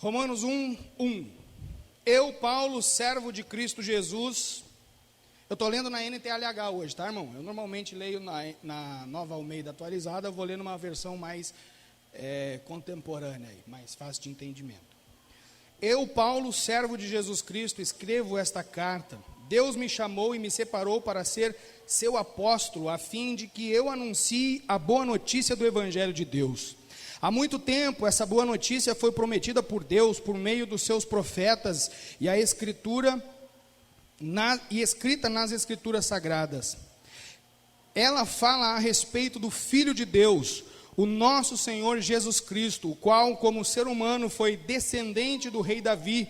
Romanos 1:1. Eu, Paulo, servo de Cristo Jesus. Eu estou lendo na NTLH hoje, tá, irmão? Eu normalmente leio na Nova Almeida atualizada, eu vou ler numa versão mais contemporânea, mais fácil de entendimento. Eu, Paulo, servo de Jesus Cristo, escrevo esta carta. Deus me chamou e me separou para ser seu apóstolo, a fim de que eu anuncie a boa notícia do Evangelho de Deus. Há muito tempo, essa boa notícia foi prometida por Deus, por meio dos seus profetas, e escrita nas Escrituras Sagradas. Ela fala a respeito do Filho de Deus, o nosso Senhor Jesus Cristo, o qual, como ser humano, foi descendente do rei Davi,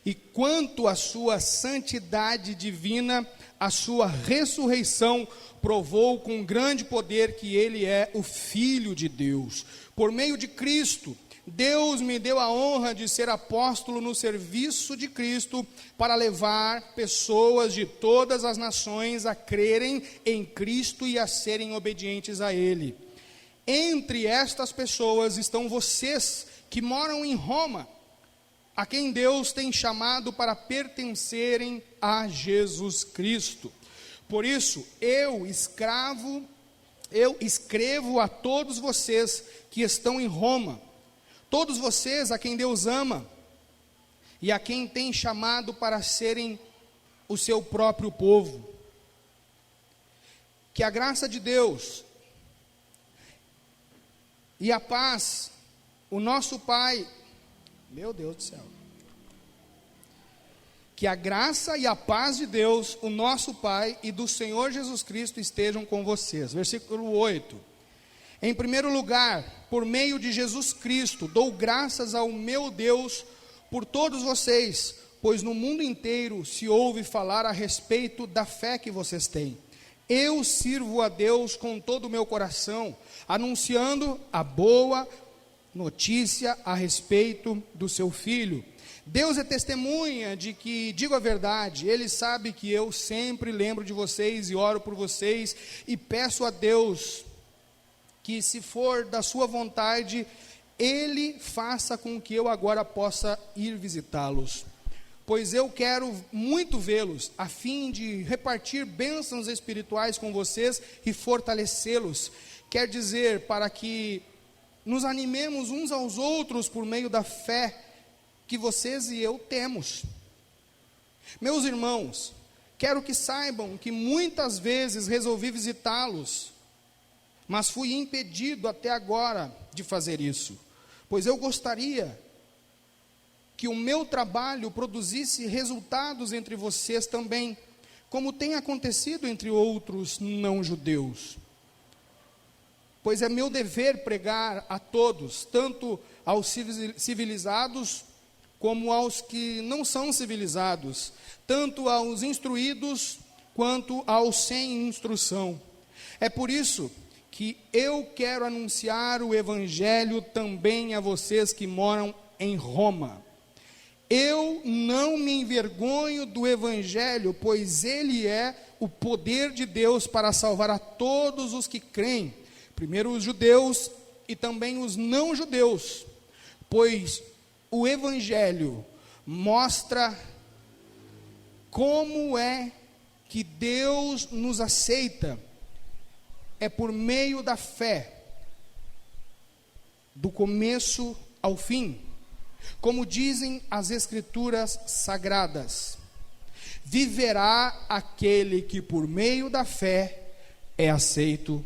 e quanto à sua santidade divina, a sua ressurreição, provou com grande poder que ele é o Filho de Deus. Por meio de Cristo, Deus me deu a honra de ser apóstolo no serviço de Cristo, para levar pessoas de todas as nações a crerem em Cristo e a serem obedientes a Ele. Entre estas pessoas estão vocês que moram em Roma, a quem Deus tem chamado para pertencerem a Jesus Cristo. Por isso, eu escrevo a todos vocês que estão em Roma, todos vocês a quem Deus ama e a quem tem chamado para serem o seu próprio povo. Que a graça de Deus e a paz, o nosso Pai, meu Deus do céu, que a graça e a paz de Deus, o nosso Pai e do Senhor Jesus Cristo estejam com vocês. Versículo 8. Em primeiro lugar, por meio de Jesus Cristo, dou graças ao meu Deus por todos vocês, pois no mundo inteiro se ouve falar a respeito da fé que vocês têm. Eu sirvo a Deus com todo o meu coração, anunciando a boa notícia a respeito do seu Filho. Deus é testemunha de que digo a verdade. Ele sabe que eu sempre lembro de vocês e oro por vocês, e peço a Deus que, se for da sua vontade, Ele faça com que eu agora possa ir visitá-los, pois eu quero muito vê-los, a fim de repartir bênçãos espirituais com vocês e fortalecê-los. Quer dizer, para que nos animemos uns aos outros por meio da fé que vocês e eu temos. Meus irmãos, quero que saibam que muitas vezes resolvi visitá-los, mas fui impedido até agora de fazer isso, pois eu gostaria que o meu trabalho produzisse resultados entre vocês também, como tem acontecido entre outros não-judeus. Pois é meu dever pregar a todos, tanto aos civilizados como aos que não são civilizados, tanto aos instruídos quanto aos sem instrução. É por isso que eu quero anunciar o Evangelho também a vocês que moram em Roma. Eu não me envergonho do Evangelho, pois ele é o poder de Deus para salvar a todos os que creem, primeiro os judeus e também os não-judeus, pois o Evangelho mostra como é que Deus nos aceita. É por meio da fé, do começo ao fim, como dizem as Escrituras Sagradas: viverá aquele que por meio da fé é aceito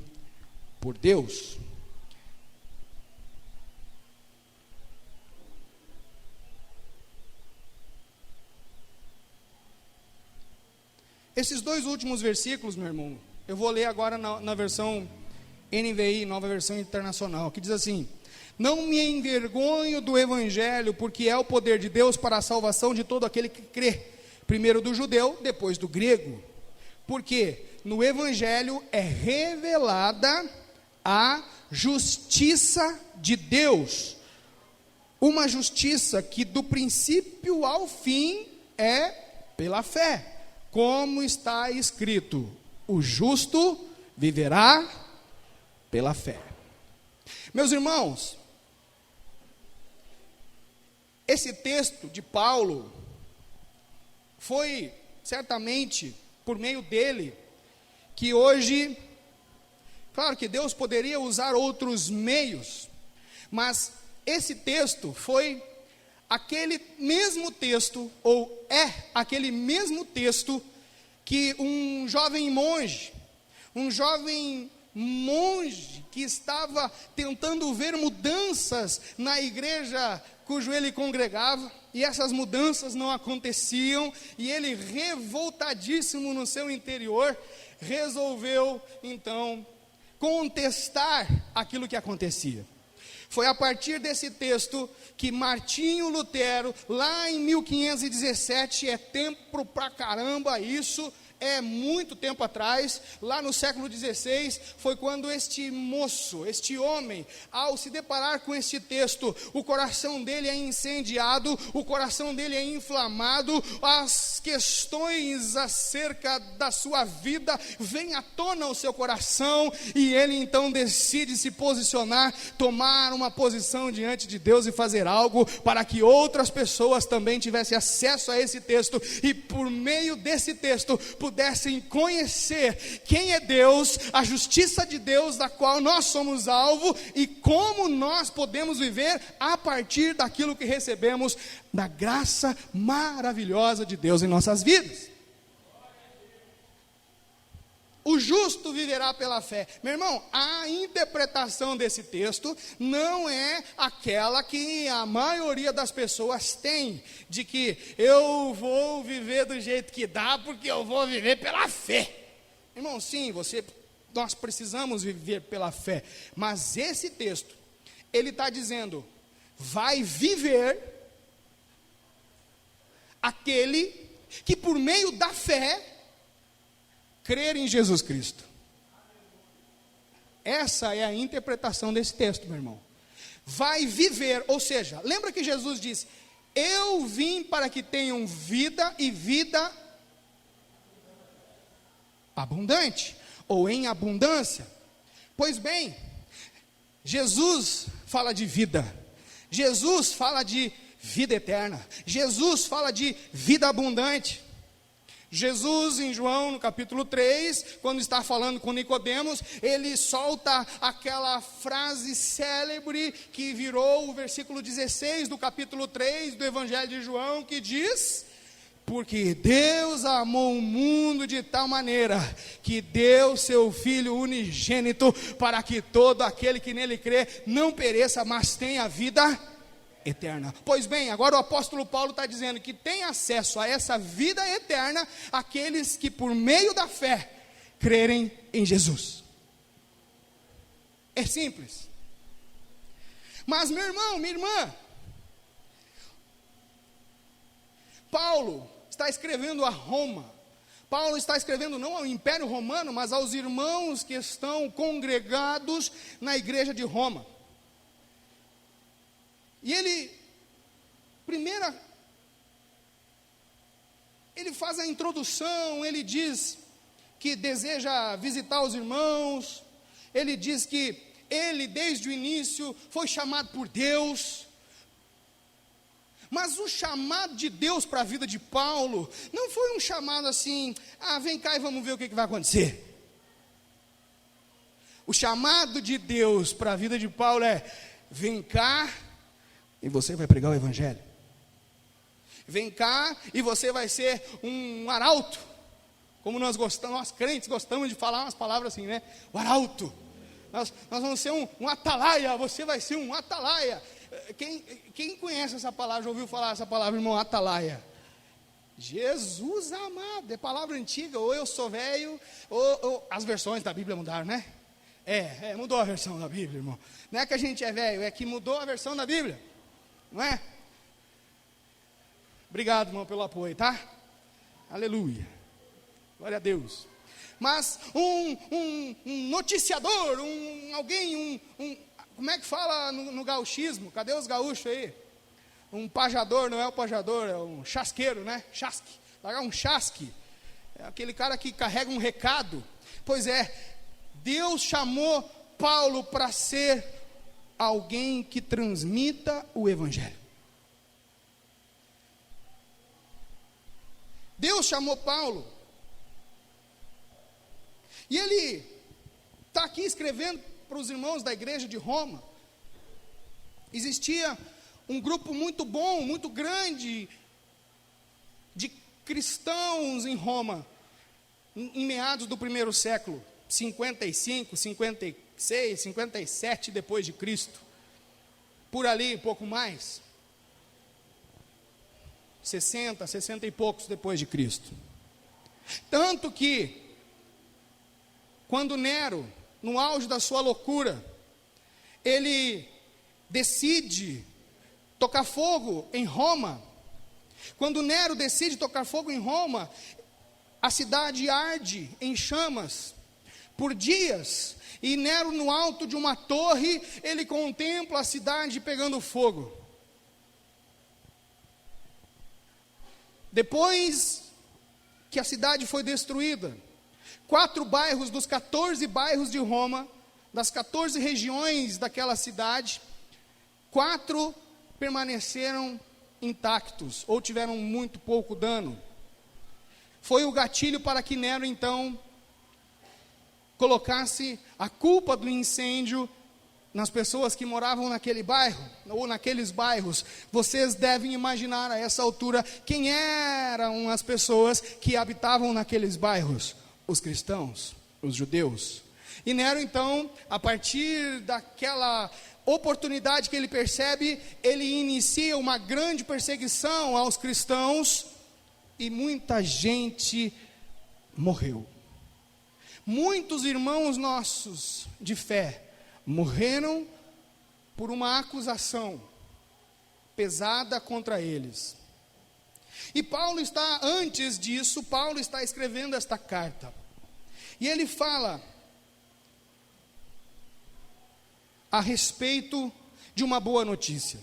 por Deus. Esses dois últimos versículos, meu irmão, eu vou ler agora na versão NVI, Nova Versão Internacional, que diz assim: não me envergonho do Evangelho, porque é o poder de Deus para a salvação de todo aquele que crê, primeiro do judeu, depois do grego. Porque no Evangelho é revelada a justiça de Deus, uma justiça que do princípio ao fim é pela fé, como está escrito: o justo viverá pela fé. Meus irmãos, esse texto de Paulo foi certamente por meio dele que hoje, claro que Deus poderia usar outros meios, mas esse texto foi aquele mesmo texto, ou é aquele mesmo texto que um jovem monge que estava tentando ver mudanças na igreja cujo ele congregava, e essas mudanças não aconteciam, e ele, revoltadíssimo no seu interior, resolveu então contestar aquilo que acontecia. Foi a partir desse texto que Martinho Lutero, lá em 1517, é tempo pra caramba isso, é muito tempo atrás, lá no século XVI, foi quando este moço, este homem, ao se deparar com este texto, o coração dele é incendiado, o coração dele é inflamado, as questões acerca da sua vida vêm à tona ao seu coração, e ele então decide se posicionar, tomar uma posição diante de Deus e fazer algo para que outras pessoas também tivessem acesso a esse texto, e por meio desse texto pudessem conhecer quem é Deus, a justiça de Deus da qual nós somos alvo e como nós podemos viver a partir daquilo que recebemos da graça maravilhosa de Deus em nossas vidas. O justo viverá pela fé. Meu irmão, a interpretação desse texto não é aquela que a maioria das pessoas tem, de que eu vou viver do jeito que dá, porque eu vou viver pela fé. Irmão, sim, nós precisamos viver pela fé, mas esse texto, ele está dizendo, vai viver aquele que por meio da fé, crer em Jesus Cristo. Essa é a interpretação desse texto, meu irmão. Vai viver, ou seja, lembra que Jesus disse, eu vim para que tenham vida e vida abundante, ou em abundância. Pois bem, Jesus fala de vida, Jesus fala de vida eterna, Jesus fala de vida abundante. Jesus, em João, no capítulo 3, quando está falando com Nicodemos, ele solta aquela frase célebre que virou o versículo 16 do capítulo 3 do Evangelho de João, que diz: porque Deus amou o mundo de tal maneira, que deu seu Filho unigênito, para que todo aquele que nele crê, não pereça, mas tenha vida eterna. Pois bem, agora o apóstolo Paulo está dizendo que tem acesso a essa vida eterna aqueles que por meio da fé crerem em Jesus. É simples. Mas meu irmão, minha irmã, Paulo está escrevendo a Roma. Paulo está escrevendo não ao Império Romano, mas aos irmãos que estão congregados na igreja de Roma. E ele faz a introdução, ele diz que deseja visitar os irmãos, ele diz que ele desde o início foi chamado por Deus, mas o chamado de Deus para a vida de Paulo, não foi um chamado assim, vem cá e vamos ver o que vai acontecer. O chamado de Deus para a vida de Paulo é, vem cá, e você vai pregar o Evangelho. Vem cá e você vai ser um arauto. Como nós crentes gostamos de falar umas palavras assim, né? O arauto. Nós vamos ser um atalaia, você vai ser um atalaia. Quem conhece essa palavra, já ouviu falar essa palavra, irmão, atalaia? Jesus amado, é palavra antiga, ou eu sou velho, ou as versões da Bíblia mudaram, né? Mudou a versão da Bíblia, irmão. Não é que a gente é velho, é que mudou a versão da Bíblia. Não é? Obrigado, irmão, pelo apoio, tá? Aleluia. Glória a Deus. Mas um noticiador, alguém, como é que fala no gauchismo? Cadê os gaúchos aí? Um pajador, não é o pajador, é um chasqueiro, né? Chasque. Largar um chasque. É aquele cara que carrega um recado. Pois é, Deus chamou Paulo para ser alguém que transmita o Evangelho. Deus chamou Paulo. E ele está aqui escrevendo para os irmãos da igreja de Roma. Existia um grupo muito bom, muito grande, de cristãos em Roma, em meados do primeiro século, 55, 56, 57 depois de Cristo, por ali, um pouco mais, 60 e poucos depois de Cristo. Tanto que, quando Nero, no auge da sua loucura, ele decide tocar fogo em Roma. Quando Nero decide tocar fogo em Roma, a cidade arde em chamas por dias, e Nero, no alto de uma torre, ele contempla a cidade pegando fogo. Depois que a cidade foi destruída, 4 bairros dos 14 bairros de Roma, das 14 regiões daquela cidade, 4 permaneceram intactos, ou tiveram muito pouco dano. Foi o gatilho para que Nero, então, colocasse a culpa do incêndio nas pessoas que moravam naquele bairro, ou naqueles bairros. Vocês devem imaginar a essa altura quem eram as pessoas que habitavam naqueles bairros: os cristãos, os judeus. E Nero, então, a partir daquela oportunidade que ele percebe, ele inicia uma grande perseguição aos cristãos, e muita gente morreu. Muitos irmãos nossos de fé morreram por uma acusação pesada contra eles. E Paulo está, antes disso, Paulo está escrevendo esta carta. E ele fala a respeito de uma boa notícia.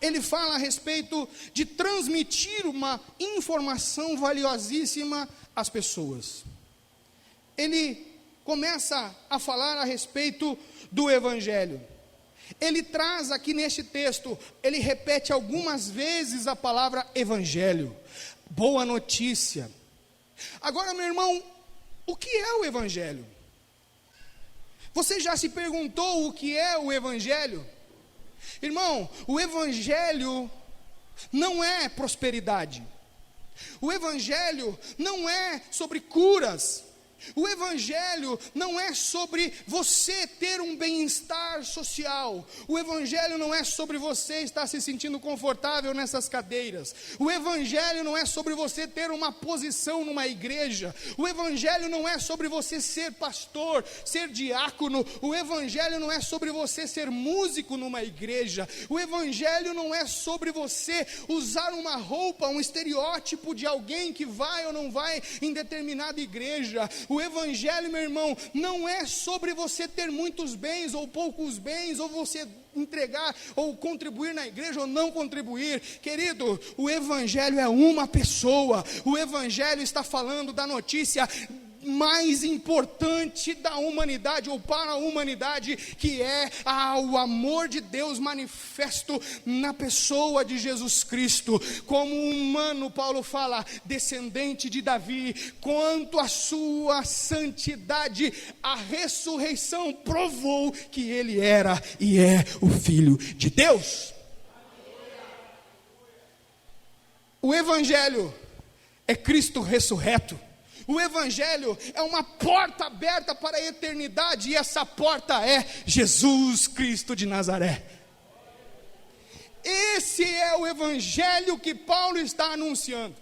Ele fala a respeito de transmitir uma informação valiosíssima às pessoas. Ele começa a falar a respeito do Evangelho. Ele traz aqui neste texto, ele repete algumas vezes a palavra Evangelho, boa notícia. Agora, meu irmão, o que é o Evangelho? Você já se perguntou o que é o Evangelho? Irmão, o Evangelho não é prosperidade. O Evangelho não é sobre curas. O Evangelho não é sobre você ter um bem-estar social. O Evangelho não é sobre você estar se sentindo confortável nessas cadeiras. O Evangelho não é sobre você ter uma posição numa igreja. O Evangelho não é sobre você ser pastor, ser diácono. O Evangelho não é sobre você ser músico numa igreja. O Evangelho não é sobre você usar uma roupa, um estereótipo de alguém que vai ou não vai em determinada igreja. O Evangelho, meu irmão, não é sobre você ter muitos bens ou poucos bens, ou você entregar ou contribuir na igreja ou não contribuir. Querido, o Evangelho é uma pessoa. O Evangelho está falando da notícia mais importante da humanidade, ou para a humanidade, que é o amor de Deus manifesto na pessoa de Jesus Cristo. Como humano, Paulo fala, descendente de Davi, quanto à sua santidade, a ressurreição provou que ele era e é o Filho de Deus. O Evangelho é Cristo ressurreto. O Evangelho é uma porta aberta para a eternidade, e essa porta é Jesus Cristo de Nazaré. Esse é o Evangelho que Paulo está anunciando.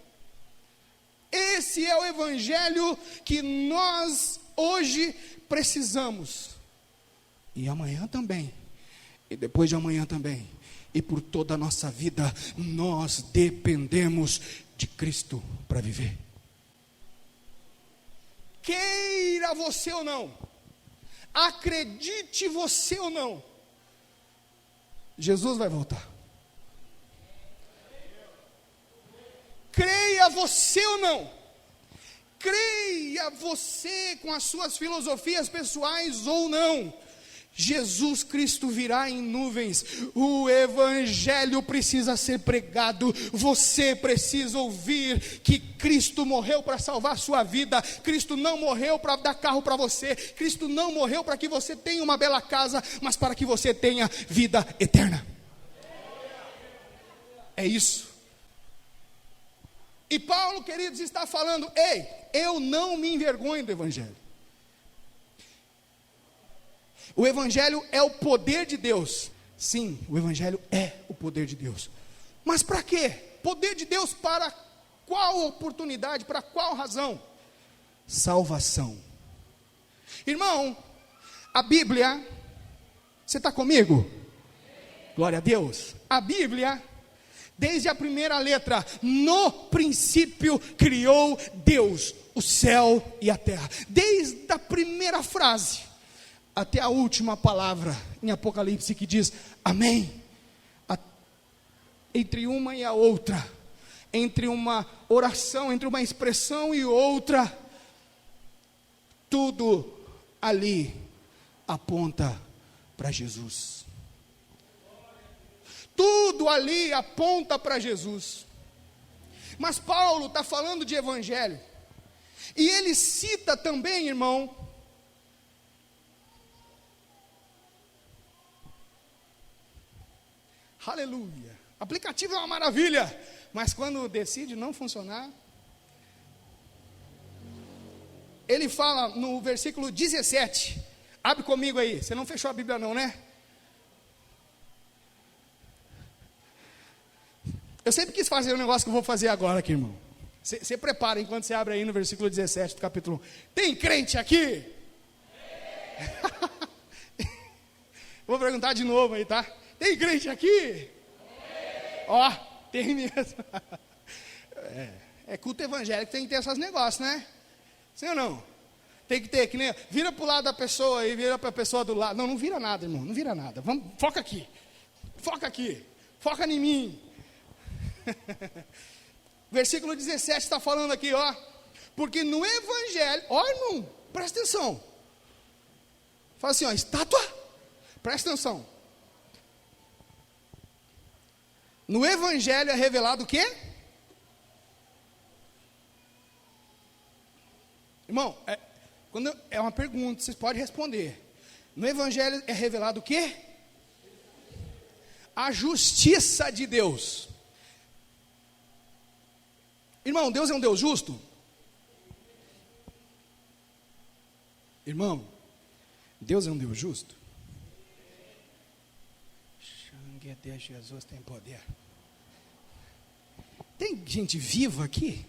Esse é o Evangelho que nós hoje precisamos, e amanhã também, e depois de amanhã também, e por toda a nossa vida, nós dependemos de Cristo para viver. Queira você ou não, acredite você ou não, Jesus vai voltar. Creia você ou não, creia você com as suas filosofias pessoais ou não, Jesus Cristo virá em nuvens, o evangelho precisa ser pregado, você precisa ouvir que Cristo morreu para salvar a sua vida, Cristo não morreu para dar carro para você, Cristo não morreu para que você tenha uma bela casa, mas para que você tenha vida eterna. É isso. E Paulo, queridos, está falando: ei, eu não me envergonho do evangelho. O evangelho é o poder de Deus. Sim, o evangelho é o poder de Deus. Mas para quê? Poder de Deus para qual oportunidade, para qual razão? Salvação. Irmão, a Bíblia, você está comigo? Glória a Deus. A Bíblia, desde a primeira letra, no princípio criou Deus o céu e a terra. Desde a primeira frase até a última palavra em Apocalipse, que diz amém. Entre uma e a outra, entre uma oração, entre uma expressão e outra, tudo ali aponta para Jesus. Tudo ali aponta para Jesus. Mas Paulo está falando de evangelho, e ele cita também, irmão, aleluia, aplicativo é uma maravilha, mas quando decide não funcionar, ele fala no versículo 17, abre comigo aí, você não fechou a Bíblia não, né? Eu sempre quis fazer um negócio que eu vou fazer agora aqui, irmão. Você prepara enquanto você abre aí no versículo 17 do capítulo 1. Tem crente aqui? Vou perguntar de novo aí, tá? Tem crente aqui? Ó, tem mesmo. É culto evangélico, tem que ter esses negócios, né? Sim ou não? Tem que ter, que nem, vira para o lado da pessoa e vira para a pessoa do lado. Não, não vira nada, irmão, não vira nada. Vamos, foca aqui, foca em mim. Versículo 17 está falando aqui, ó. Porque no evangelho, ó irmão, presta atenção. Fala assim, ó, estátua, presta atenção. No evangelho é revelado o quê? Irmão, é uma pergunta, vocês podem responder. No evangelho é revelado o quê? A justiça de Deus. Irmão, Deus é um Deus justo? Irmão, Deus é um Deus justo? Jesus tem poder. Tem gente viva aqui?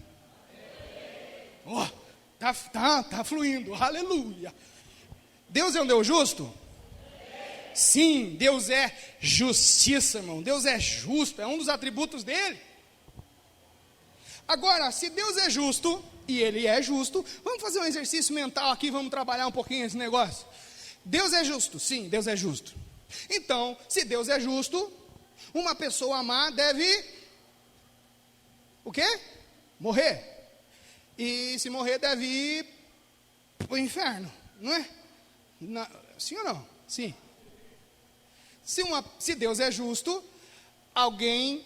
Ó, tá fluindo, aleluia. Deus é um Deus justo? Sim, Deus é justiça, irmão. Deus é justo, é um dos atributos dele. Agora, se Deus é justo, e Ele é justo, vamos fazer um exercício mental aqui, vamos trabalhar um pouquinho esse negócio. Deus é justo, sim, Deus é justo. Então, se Deus é justo, uma pessoa má deve, o quê? Morrer. E se morrer deve ir para o inferno, não é? Sim ou não? Sim. Se Deus é justo, alguém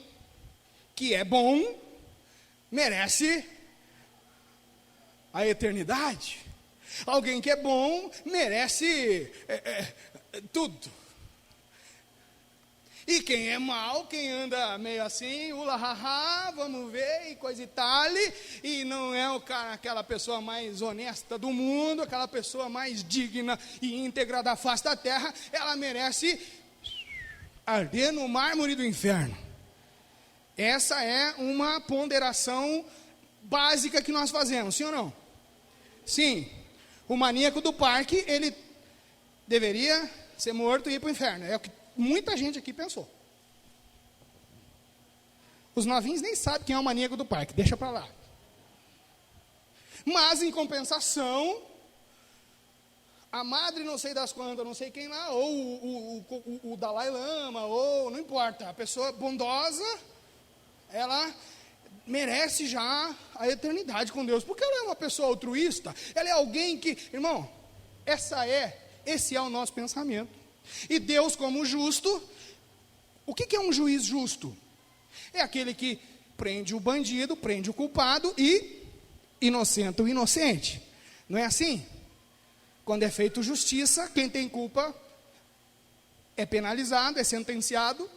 que é bom merece a eternidade. Alguém que é bom merece tudo. E quem é mal, quem anda meio assim, ula-ha-ha, vamos ver, e coisa e tal, e não é aquela pessoa mais honesta do mundo, aquela pessoa mais digna e íntegra da face da terra, ela merece arder no mármore do inferno. Essa é uma ponderação básica que nós fazemos, sim ou não? Sim. O maníaco do parque, ele deveria ser morto e ir para o inferno. É o que muita gente aqui pensou. Os novinhos nem sabem quem é o maníaco do parque, deixa para lá. Mas, em compensação, a madre não sei das quantas, não sei quem lá, ou o Dalai Lama, ou não importa, a pessoa bondosa, ela merece já a eternidade com Deus, porque ela é uma pessoa altruísta, ela é alguém que, irmão, esse é o nosso pensamento. E Deus, como justo, o que é um juiz justo? É aquele que prende o bandido, prende o culpado e inocenta o inocente. Não é assim? Quando é feito justiça, quem tem culpa é penalizado, é sentenciado,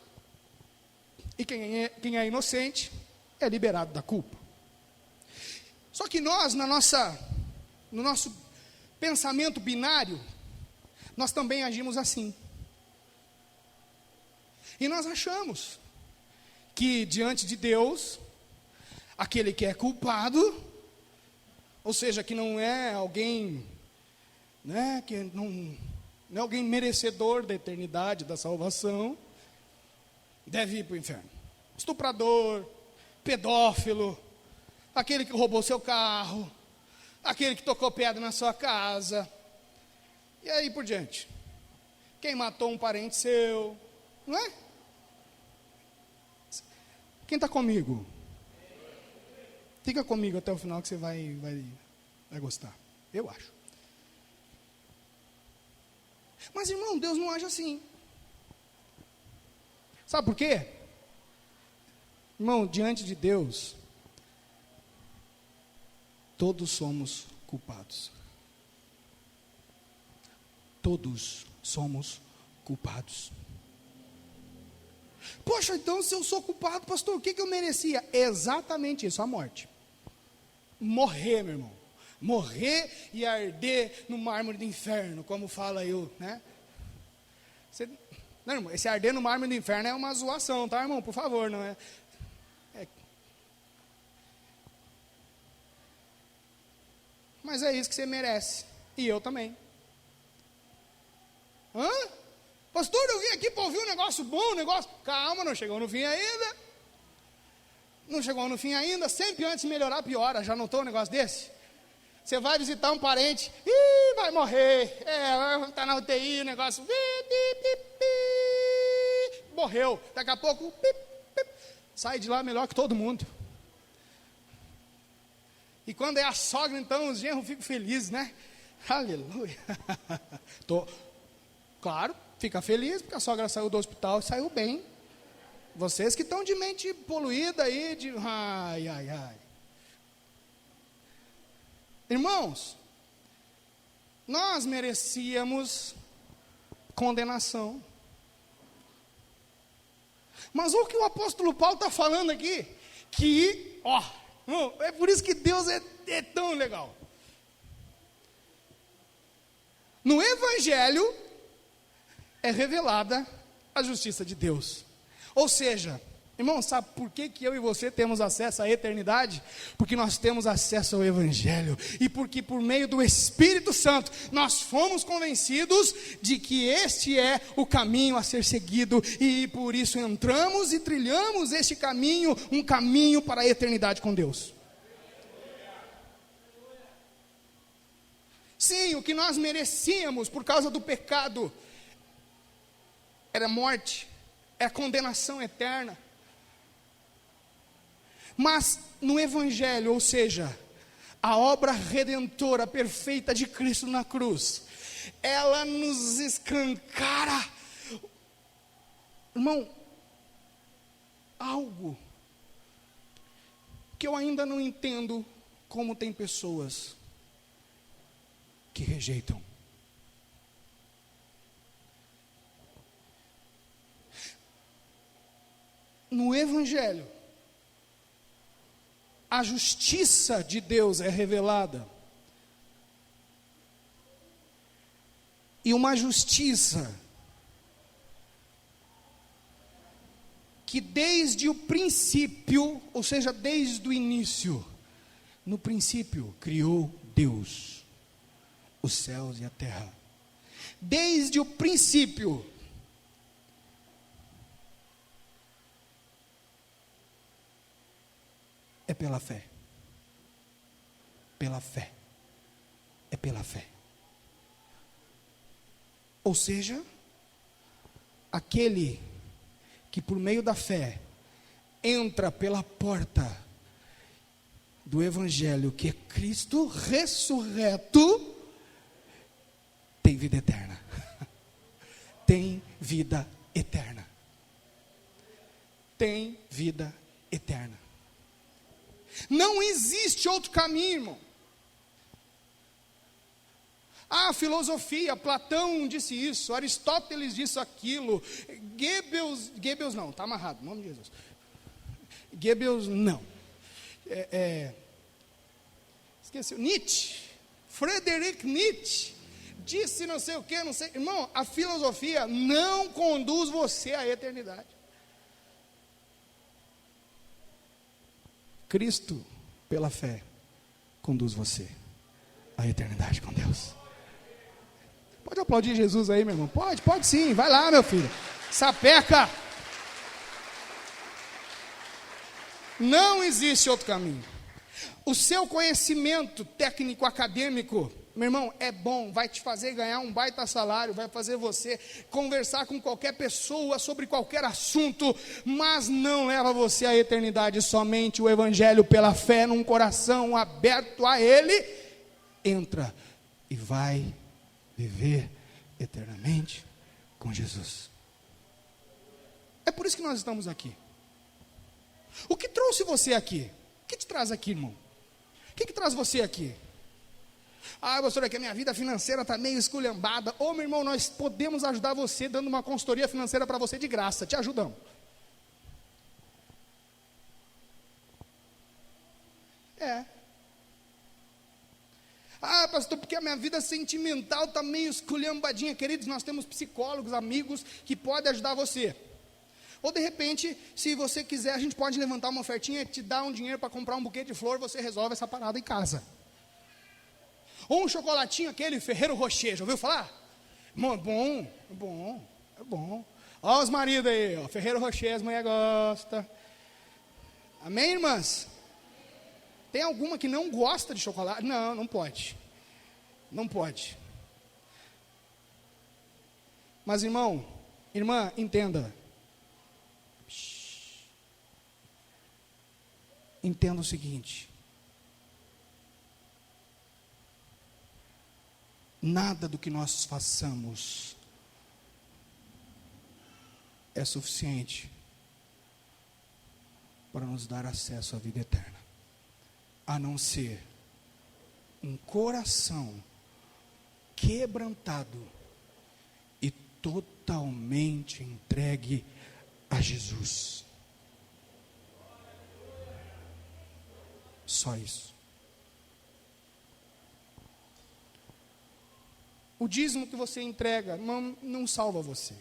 e quem é inocente é liberado da culpa. Só que nós, no nosso pensamento binário, nós também agimos assim. E nós achamos que diante de Deus, aquele que é culpado, ou seja, que não é alguém, né, que não é alguém merecedor da eternidade, da salvação, deve ir para o inferno. Estuprador, pedófilo, aquele que roubou seu carro, aquele que tocou pedra na sua casa, e aí por diante. Quem matou um parente seu, não é? Quem está comigo? Fica comigo até o final que você vai gostar. Eu acho. Mas, irmão, Deus não age assim. Sabe por quê? Irmão, diante de Deus, todos somos culpados. Todos somos culpados. Poxa, então se eu sou culpado, pastor, o que eu merecia? Exatamente isso, a morte. Morrer, meu irmão. Morrer e arder no mármore do inferno, como fala eu, né? Não, irmão, esse arder no mármore do inferno é uma zoação, tá, irmão? Por favor, não é? Mas é isso que você merece. E eu também. Hã? Pastor, eu vim aqui para ouvir um negócio bom, Calma, não chegou no fim ainda. Não chegou no fim ainda. Sempre antes de melhorar, piora. Já notou um negócio desse? Você vai visitar um parente. Vai morrer. Está na UTI, o negócio. Morreu. Daqui a pouco, sai de lá melhor que todo mundo. E quando é a sogra, então, os genros ficam felizes, né? Aleluia. Claro, fica feliz, porque a sogra saiu do hospital e saiu bem. Vocês que estão de mente poluída aí, ai. Irmãos, nós merecíamos condenação. Mas o que o apóstolo Paulo está falando aqui, é por isso que Deus é tão legal. No Evangelho é revelada a justiça de Deus. Ou seja, irmão, sabe por que eu e você temos acesso à eternidade? Porque nós temos acesso ao Evangelho. E porque por meio do Espírito Santo, nós fomos convencidos de que este é o caminho a ser seguido. E por isso entramos e trilhamos este caminho, um caminho para a eternidade com Deus. Sim, o que nós merecíamos por causa do pecado era morte, era condenação eterna. Mas no Evangelho, ou seja, a obra redentora perfeita de Cristo na cruz, ela nos escancara, irmão, algo que eu ainda não entendo, como tem pessoas que rejeitam. No Evangelho, a justiça de Deus é revelada. E uma justiça que desde o princípio, ou seja, desde o início, no princípio criou Deus os céus e a terra. Desde o princípio, é pela fé. Pela fé. É pela fé. Ou seja, aquele que por meio da fé entra pela porta do Evangelho, que é Cristo ressurreto, tem vida eterna. tem vida eterna. Tem vida eterna. Não existe outro caminho, irmão. Ah, filosofia, Platão disse isso, Aristóteles disse aquilo, Goebbels não, está amarrado, em nome de Jesus. Goebbels não. Esqueci, Nietzsche, Friedrich Nietzsche, disse não sei o que, não sei. Irmão, a filosofia não conduz você à eternidade. Cristo, pela fé, conduz você à eternidade com Deus. Pode aplaudir Jesus aí, meu irmão? Pode sim, vai lá, meu filho. Sapeca. Não existe outro caminho. O seu conhecimento técnico acadêmico, meu irmão, é bom, vai te fazer ganhar um baita salário, vai fazer você conversar com qualquer pessoa sobre qualquer assunto, mas não leva você à eternidade. Somente o evangelho pela fé num coração aberto a ele, entra e vai viver eternamente com Jesus. É por isso que nós estamos aqui. O que trouxe você aqui? O que te traz aqui, irmão? O que traz você aqui? Ah, pastor, é que a minha vida financeira está meio esculhambada. Ô, meu irmão, nós podemos ajudar você dando uma consultoria financeira para você de graça. Te ajudamos. Ah, pastor, porque a minha vida sentimental está meio esculhambadinha. Queridos, nós temos psicólogos, amigos que podem ajudar você. Ou de repente, se você quiser, a gente pode levantar uma ofertinha, te dar um dinheiro para comprar um buquê de flor, você resolve essa parada em casa. Ou um chocolatinho, aquele Ferrero Rocher, já ouviu falar? É bom. Olha os maridos aí, ó, Ferrero Rocher, as mulheres gostam. Amém, irmãs? Tem alguma que não gosta de chocolate? Não, não pode. Não pode. Mas irmão, irmã, entenda. Entenda o seguinte: nada do que nós façamos é suficiente para nos dar acesso à vida eterna, a não ser um coração quebrantado e totalmente entregue a Jesus. Só isso. O dízimo que você entrega não salva você.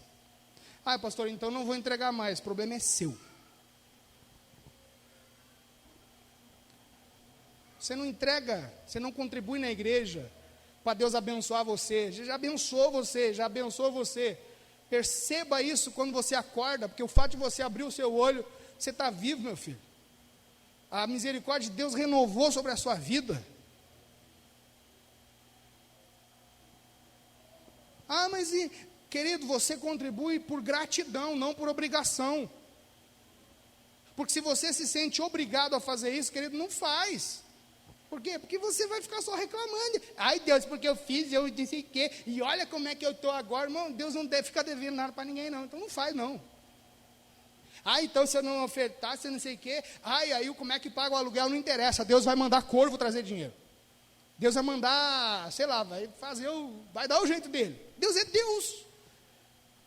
Ah, pastor, então não vou entregar mais. O problema é seu. Você não entrega, você não contribui na igreja para Deus abençoar você. Já abençoou você. Perceba isso quando você acorda, porque o fato de você abrir o seu olho, você está vivo, meu filho. A misericórdia de Deus renovou sobre a sua vida. Ah, mas querido, você contribui por gratidão, não por obrigação. Porque se você se sente obrigado a fazer isso, querido, não faz. Por quê? Porque você vai ficar só reclamando. Ai, Deus, porque eu fiz, eu disse o quê? E olha como é que eu estou agora. Irmão, Deus não deve ficar devendo nada para ninguém, não. Então não faz, não. Ah, então se eu não ofertar, se eu não sei o quê. Ai, aí como é que paga o aluguel? Não interessa. Deus vai mandar corvo trazer dinheiro. Deus vai mandar, sei lá, vai dar o jeito dele. Deus é Deus.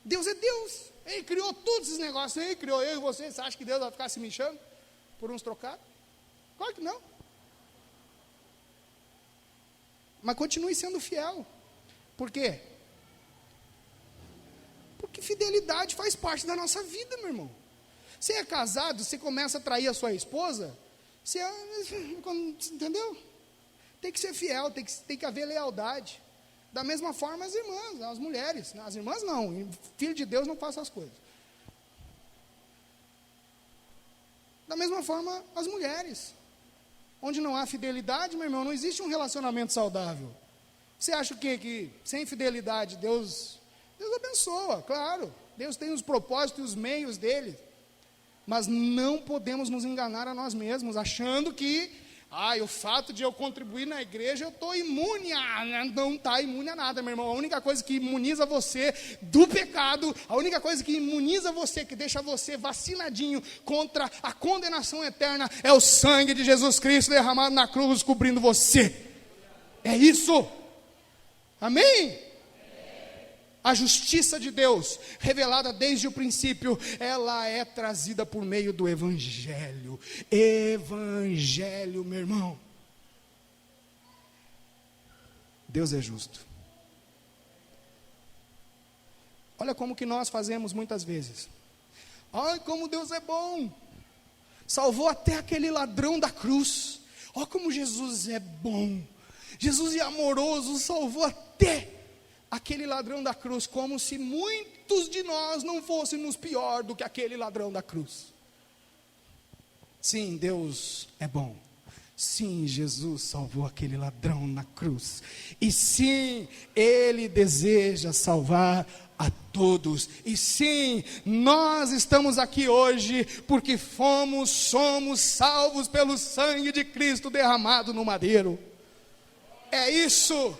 Deus é Deus. Ele criou todos esses negócios aí, criou eu e você. Você acha que Deus vai ficar se mexendo por uns trocados? Claro que não. Mas continue sendo fiel. Por quê? Porque fidelidade faz parte da nossa vida, meu irmão. Você é casado, você começa a trair a sua esposa, entendeu? Tem que ser fiel, tem que haver lealdade. Da mesma forma as irmãs, as mulheres. As irmãs não, filho de Deus não faz essas coisas. Da mesma forma as mulheres. Onde não há fidelidade, meu irmão, não existe um relacionamento saudável. Você acha que sem fidelidade Deus abençoa? Claro, Deus tem os propósitos e os meios dele. Mas não podemos nos enganar a nós mesmos, achando que, O fato de eu contribuir na igreja, eu estou imune não está imune a nada, meu irmão. A única coisa que imuniza você do pecado, a única coisa que imuniza você, que deixa você vacinadinho contra a condenação eterna, é o sangue de Jesus Cristo derramado na cruz, cobrindo você. É isso. Amém? A justiça de Deus, revelada desde o princípio, ela é trazida por meio do Evangelho. Evangelho, meu irmão. Deus é justo. Olha como que nós fazemos muitas vezes. Ai, como Deus é bom. Salvou até aquele ladrão da cruz. Olha como Jesus é bom. Jesus é amoroso, salvou até aquele ladrão da cruz, como se muitos de nós não fôssemos pior do que aquele ladrão da cruz. Sim, Deus é bom. Sim, Jesus salvou aquele ladrão na cruz. E sim, Ele deseja salvar a todos. E sim, nós estamos aqui hoje porque somos salvos pelo sangue de Cristo derramado no madeiro. É isso.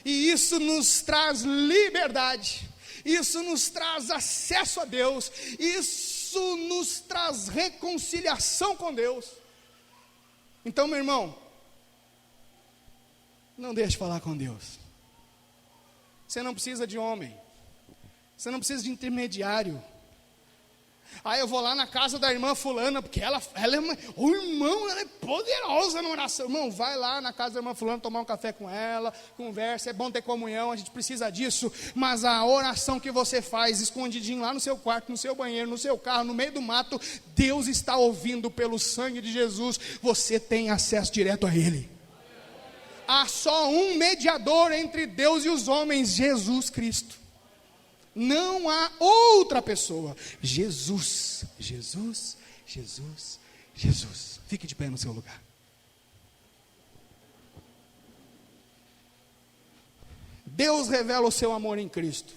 E isso nos traz liberdade, isso nos traz acesso a Deus, isso nos traz reconciliação com Deus. Então, meu irmão, não deixe de falar com Deus. Você não precisa de homem, você não precisa de intermediário. Eu vou lá na casa da irmã fulana, porque ela é poderosa na oração. Irmão, vai lá na casa da irmã fulana, tomar um café com ela, conversa, é bom ter comunhão, a gente precisa disso. Mas a oração que você faz, escondidinho lá no seu quarto, no seu banheiro, no seu carro, no meio do mato, Deus está ouvindo pelo sangue de Jesus, você tem acesso direto a Ele. Há só um mediador entre Deus e os homens, Jesus Cristo. Não há outra pessoa. Jesus, Jesus, Jesus, Jesus. Fique de pé no seu lugar. Deus revela o seu amor em Cristo.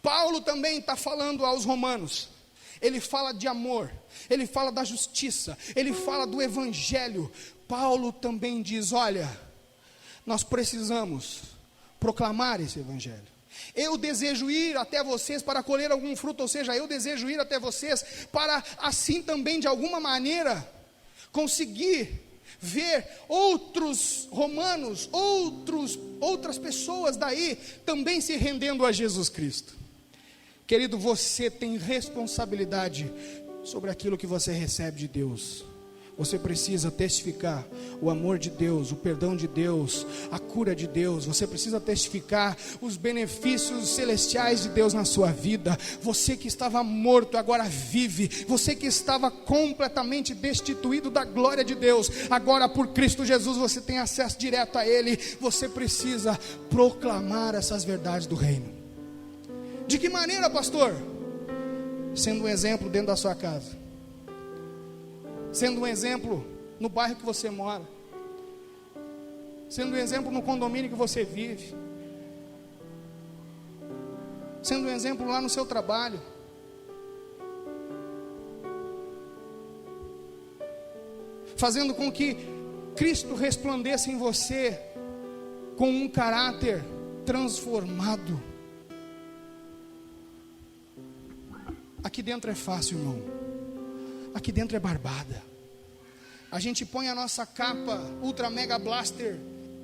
Paulo também está falando aos romanos. Ele fala de amor, ele fala da justiça, ele fala do evangelho. Paulo também diz: olha, nós precisamos proclamar esse evangelho. Eu desejo ir até vocês para colher algum fruto, ou seja, eu desejo ir até vocês para assim também de alguma maneira conseguir ver outros romanos, outras pessoas daí também se rendendo a Jesus Cristo. Querido, você tem responsabilidade sobre aquilo que você recebe de Deus. Você precisa testificar o amor de Deus, o perdão de Deus, a cura de Deus. Você precisa testificar os benefícios celestiais de Deus na sua vida. Você que estava morto agora vive. Você que estava completamente destituído da glória de Deus, agora por Cristo Jesus você tem acesso direto a Ele. Você precisa proclamar essas verdades do reino. De que maneira, pastor? Sendo um exemplo dentro da sua casa, sendo um exemplo no bairro que você mora, sendo um exemplo no condomínio que você vive, sendo um exemplo lá no seu trabalho, fazendo com que Cristo resplandeça em você com um caráter transformado. Aqui dentro é fácil, irmão. Aqui dentro é barbada. A gente põe a nossa capa Ultra Mega Blaster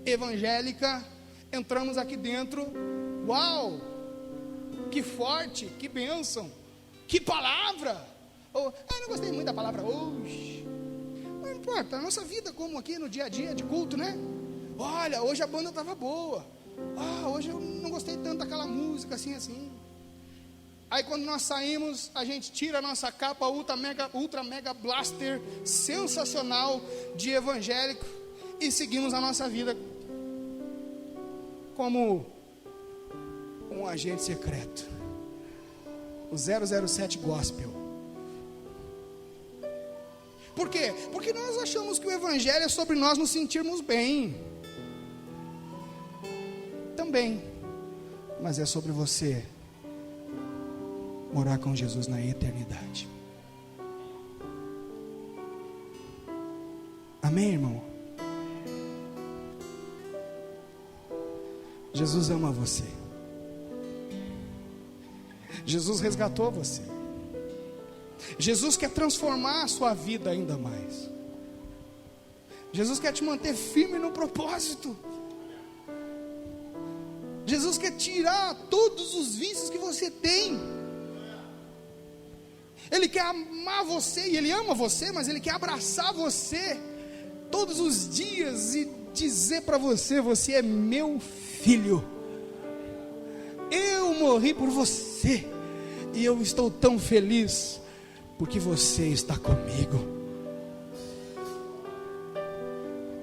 evangélica, entramos aqui dentro, uau, que forte, que bênção, que palavra. Não gostei muito da palavra hoje. Não importa, a nossa vida como aqui no dia a dia de culto, né? Olha, hoje a banda estava boa. Hoje eu não gostei tanto daquela música assim. Aí quando nós saímos, a gente tira a nossa capa Ultra Mega Blaster sensacional de evangélico e seguimos a nossa vida como um agente secreto, o 007 Gospel. Por quê? Porque nós achamos que o evangelho é sobre nós nos sentirmos bem. Também, mas é sobre você morar com Jesus na eternidade. Amém, irmão? Jesus ama você. Jesus resgatou você. Jesus quer transformar a sua vida ainda mais. Jesus quer te manter firme no propósito. Jesus quer tirar todos os vícios que você tem. Ele quer amar você, e Ele ama você, mas Ele quer abraçar você todos os dias e dizer para você: você é meu filho. Eu morri por você, e eu estou tão feliz, porque você está comigo.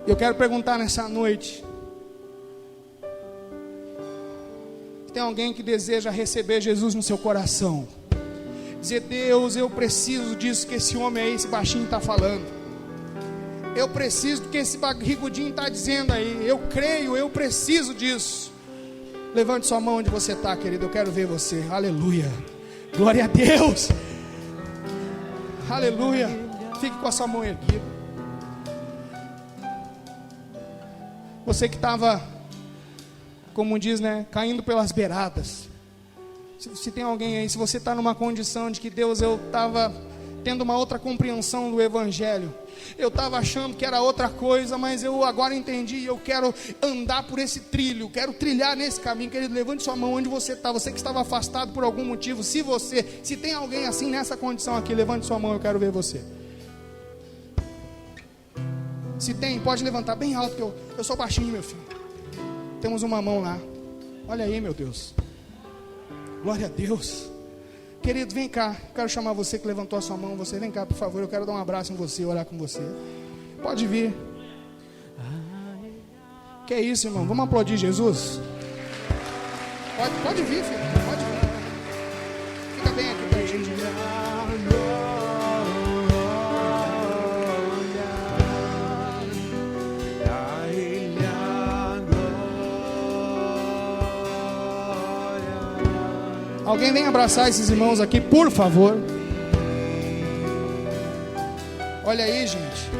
Eu quero perguntar nessa noite: tem alguém que deseja receber Jesus no seu coração? Dizer: Deus, eu preciso disso que esse homem aí, esse baixinho está falando. Eu preciso do que esse barrigudinho está dizendo aí. Eu creio, eu preciso disso. Levante sua mão onde você está, querido. Eu quero ver você. Aleluia. Glória a Deus. Aleluia. Fique com a sua mão erguida. Você que estava, como diz, né, caindo pelas beiradas. Se tem alguém aí, se você está numa condição de que Deus, eu estava tendo uma outra compreensão do Evangelho, eu estava achando que era outra coisa, mas eu agora entendi, eu quero andar por esse trilho, quero trilhar nesse caminho, querido, levante sua mão onde você está, você que estava afastado por algum motivo. Se tem alguém assim nessa condição aqui, levante sua mão, eu quero ver você. Se tem, pode levantar bem alto, que eu sou baixinho, meu filho. Temos uma mão lá, olha aí, meu Deus. Glória a Deus. Querido, vem cá. Quero chamar você que levantou a sua mão. Você vem cá, por favor. Eu quero dar um abraço em você, orar com você. Pode vir. Que é isso, irmão? Vamos aplaudir Jesus? Pode vir, filho. Pode vir. Fica bem aqui pertinho de mim. Alguém vem abraçar esses irmãos aqui, por favor. Olha aí, gente.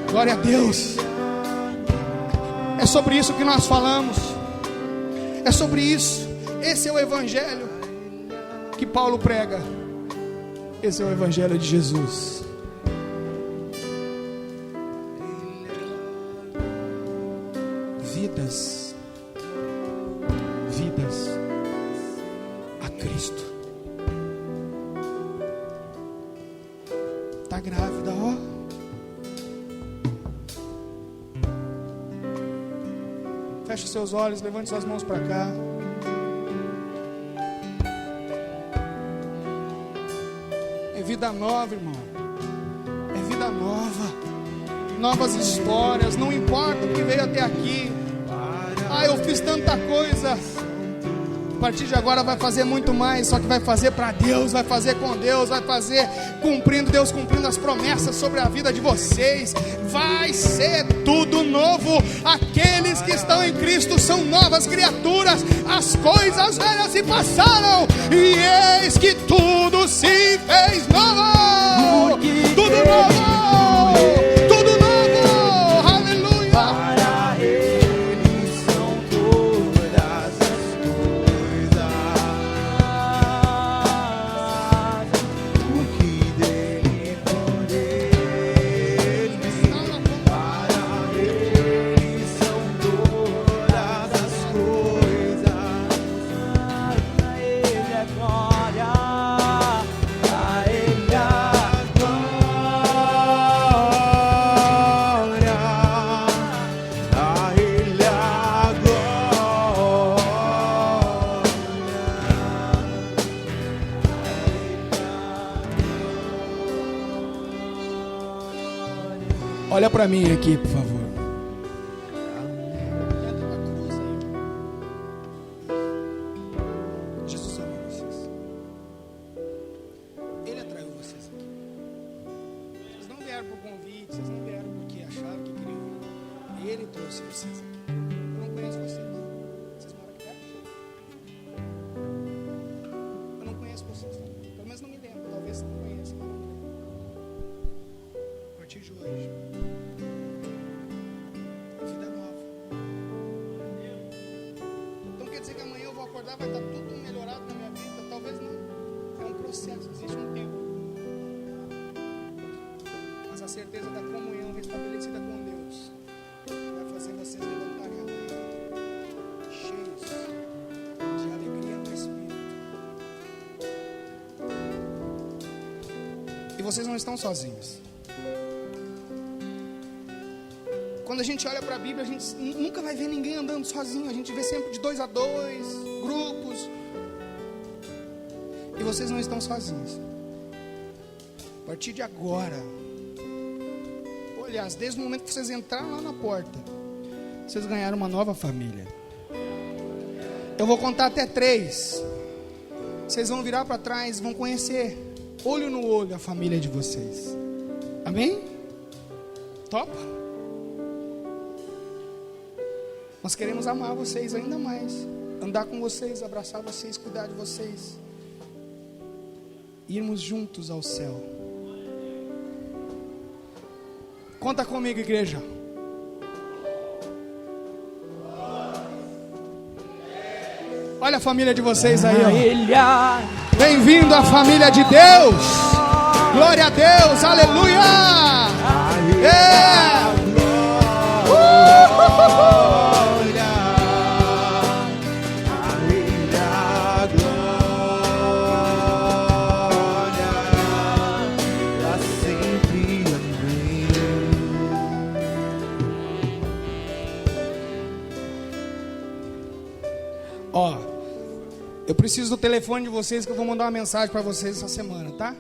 Glória a Deus. É sobre isso que nós falamos. É sobre isso. Esse é o Evangelho que Paulo prega. Esse é o Evangelho de Jesus. Vidas a Cristo. Está grávida, ó. Feche seus olhos, levante suas mãos para cá. É vida nova, irmão. É vida nova. Novas histórias. Não importa o que veio até aqui. Ah, eu fiz tanta coisa. A partir de agora vai fazer muito mais, só que vai fazer para Deus, vai fazer com Deus, vai fazer cumprindo, Deus cumprindo as promessas sobre a vida de vocês. Vai ser tudo novo. Aqueles que estão em Cristo são novas criaturas. As coisas velhas se passaram e eis que tudo se fez novo. Tudo novo. Olha para mim aqui, por favor. Jesus ama vocês. Ele atraiu vocês aqui. Vocês não vieram por convite, vocês não vieram porque acharam que queriam. Ele trouxe vocês aqui. Eu não conheço vocês. Vocês moram aqui perto? Eu não conheço vocês. Pelo menos não me lembro. Talvez você não conheça. A partir de hoje. acordar, vai estar tudo melhorado na minha vida. Talvez não. É um processo, existe um tempo. Mas a certeza da comunhão restabelecida com Deus vai fazer vocês levantarem amanhã, cheios de alegria no Espírito. E vocês não estão sozinhos. Quando a gente olha para a Bíblia, a gente nunca vai ver ninguém andando sozinho. A gente vê sempre de 2 a 2, grupos. E vocês não estão sozinhos. A partir de agora, aliás, desde o momento que vocês entraram lá na porta, vocês ganharam uma nova família. Eu vou contar até 3. Vocês vão virar para trás, vão conhecer, olho no olho, a família de vocês. Amém? Topa? Nós queremos amar vocês ainda mais, andar com vocês, abraçar vocês, cuidar de vocês, irmos juntos ao céu. Conta comigo, igreja. Olha a família de vocês aí, ó. Bem-vindo à família de Deus. Glória a Deus, aleluia. É. Ó, eu preciso do telefone de vocês, que eu vou mandar uma mensagem para vocês essa semana, tá?